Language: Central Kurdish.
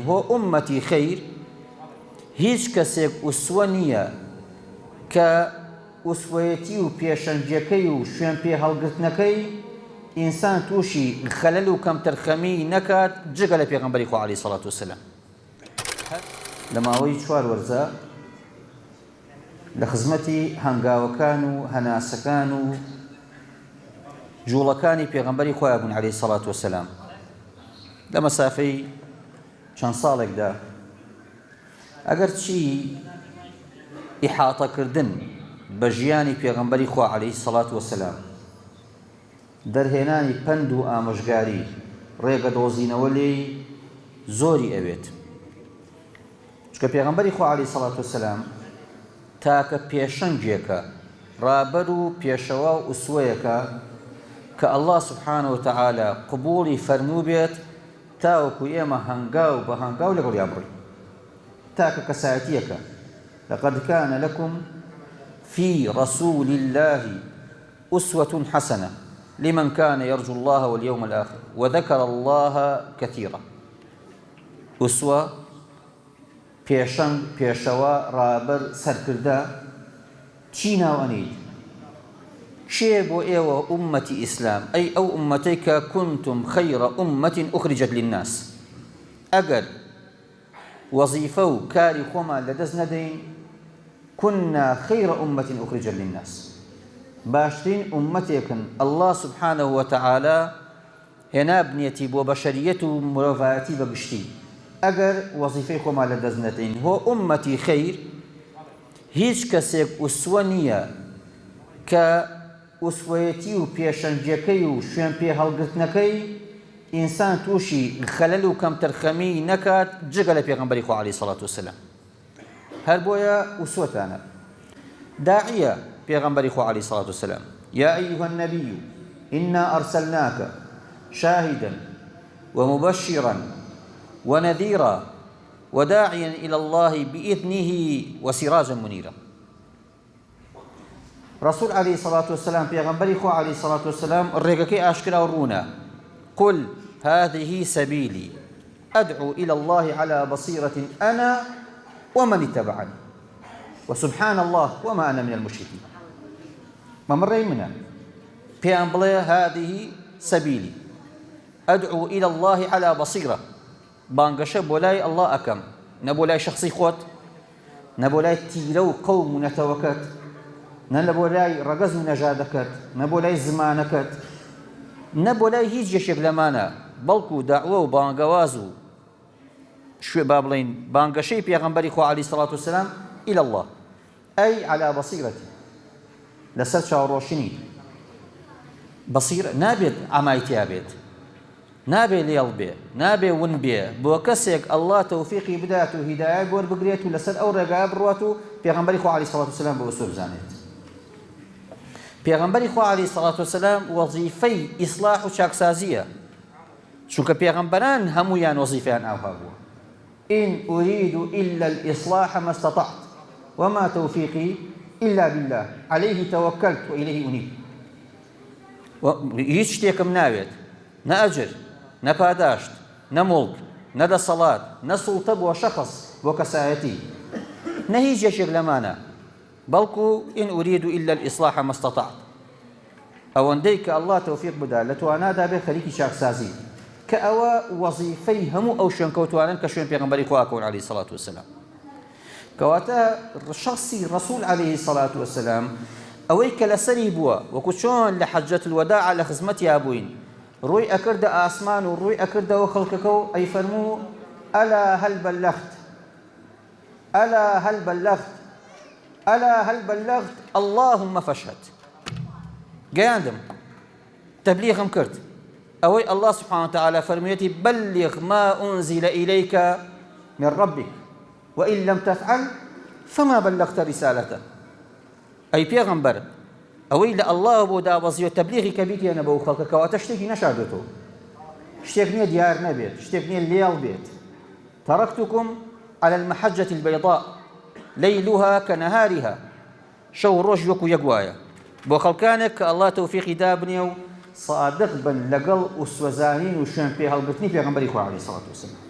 هو أمتي خير هیچ کەسێک ئوسوە نییە کە ئوسوەیەتی و پێشەنگەکەی و شوێن پێ هەڵگرتنەکەی ئینسان تووشی خەلەل و کەمتەرخەمی نەکات جگە لە پێغەمبەری خوا عەلەیهی سەڵات وسەلام. لە ماوەی 4 وەرزە لە خزمەتی هەنگاوەکان و هەناسەکان و جوڵەکانی پێغەمبەری خوا بوون عەلەیهی سەڵات وسەلام. لە مەسافەی چەند ساڵێکدا ئەگەر چی ئیحاتەکردن بە ژیانی پێغەمبەری خوا عەلەیهی سەڵات وسەلام، دەرهێنانی پند و ئامۆژگاری، ڕێگە دۆزینەوە لێی زۆری ئەوێت. چکە پێغەمبەری خوا عەلەیهی سەڵات وسەلام تاکە پێشەنگێکە، ڕابەر و پێشەوا و ئوسوەیەکە کە ئەڵڵا سوبحانەهو وتەعالا قبوڵی فەرموو بێت تاوەکو ئێمە هەنگاو بە هەنگاو لەگەڵ یا بڕۆین. تاکە کەسایەتیەکە لقد كان لكم في رسول الله أسوة حسنة لمن كان يرجو الله واليوم الآخر وذكر الله كثيرا. أسوة پێشەنگ پێشەوە ڕابەر سەرکردا چی ناوەنید؟ کێ بۆ ئێوە ئومەتی ئیسلام ئەی ئەو ئومەتەی کە كنتم خير أمة أخرجت للناس. ئەگەر وەزیفە و کاری خۆمان لەدەست نەدەین كنا خير أمة أخرجت للناس، باشترین ئومەتێکن ئەڵڵا سوبحانەهو وتەعالا هێنا بنێتی بۆ بەشەریەت و مرۆڤایەتی بەگشتی. ئەگەر وەزیفەی خۆمان لەدەست نەدەین هۆ ئومەتی خەیر هیچ کەسێک ئوسوە نییە کە ئوسوەیەتی و پێشەنگەکەی و شوێن پێ هەڵگرتنەکەی ئینسان تووشی خەلەل و کەمتەرخەمی نەکات جگە لە پێغەمبەری خوا عەلەیهی سەڵات وسەلام. هەر بۆیە ئوسوەتانە داعیە پێغەمبەری خوا عەلەیهی سەڵات وسەلام یا ئەیها النەبیو ئینا ئەرسەلناکە شاهدا ومبشرا ونذيرا وداعيا إلى الله بإذنه وسراجا منيرا. رسول عليه الصلاة والسلام پیغمبری خو عليه الصلاة والسلام الرقاكي أشكرا ورونا قل هذه سبيلي أدعو إلى الله على بصيرة أنا ومن اتبعني وسبحان الله وما أنا من المشركين. ما مرة منا پیغمبر هذه سبيلي أدعو إلى الله على بصيرة بانگەشە بۆ لای ئەڵڵا ئەکەم، نەبۆ لای شخصی خۆت، نەبۆ لای تیرە و قەوم و نەتەوەکەت، نە لە بۆ لای ڕەگەز و نەژادەکەت، نەبۆ لای زمانەکەت، نەبۆ لای هیچ یەشێک لەمانە، بەڵکو داعوە و بانگەواز و شوێ با بڵێن بانگەشەی پێغەمبەری خوا عەلەیهی سەڵات وسەلام إلى الله ئەی عەلا بەسیرەتی لەسەر چاوڕۆشنی بەسیرە نابێت ئامایتیا بێت، نابێ لێڵ بێ، نابێ ون بێ بۆ کەسێک ئەڵڵا تەوفیقی بدات و هیدایە گۆر بگرێت و لەسەر ئەو ڕێگایە بڕوات و پێغەمبەری خوا عەلەیهی سەڵات وسەلام بۆ ئوسوە بزانێت. پێغەمبەری خوا عەلەیهی سەڵات وسەلام وەزیفەی ئیسلاح و چاکسازیە، چونکە پێغەمبەران هەموویان وەزیفەیان ئاوها بووە. إن أريد إلا الإصلاح ما استطعت وما توفيقي إلا بالله عليه توكلت وإليه أنيب. هیچ شتێکم ناوێت، نە ئەجر، نە پاداشت، نە موڵک، نە دەسەڵات، نە سوڵتە بۆ شەخص بۆ کەسایەتی، نە هیچ یەکێک لەمانە، بەڵکو إن أريد إلا الإصلاح ما استطعت. ئەوەندەی کە ئەڵڵا تەوفیق بدا لە توانادا بێ خەریکی چاکسازی کە ئەوە وەزیفەی هەموو ئەو شوێنکەوتوانن کە شوێن پێغەمبەری خوا ئەکەون عەلەیهی سەڵات وسەلام. کەواتە شخصی ڕەسوول عەلەیهی سەڵات وسەلام ئەوەی کە لەسەری بووە وەکو چۆن لە حەجەت الوەداع لە خزمەتیا بووین ڕووی ئەکردە ئاسمان و ڕووی ئەکردەوە خەڵکەکە و ئەی فەرموو ئەلا هەل بەلەغت ئەلا هەل بەلەغت ئەلا هەل بەلەغت اللهم فەشهەد. گەیاندم تەبلیغم کرد، ئەوەی ئەڵڵا سبحانه وتعالى فەرموویەتی بەلغ ما أنزل إليك من ربك وإن لم تفعل فما بلغت رسالته. ئەی پێغەمبەر ئەوەی لە ئەڵڵا بۆ دابەزیوە تەبلیغی کە بیکەنە بەو خەڵکە کەواتە شتێکی نەشاردێتەوە، شتێک نییە دیار نەبێت، شتێک نییە لێڵ بێت. تەرەکتوکم على المحجة البيضاء ليلها كنهارها، شەو ڕۆژ وەکو یەک وایە بۆ خەڵکانێک کە ئەڵڵا تەوفیقی دابنێ و صادق بن لەگەڵ ئوسوەزانین و شوێن پێ هەڵگرتنی پێغەمبەری خوا عەلەیهی سەڵات وسەلام.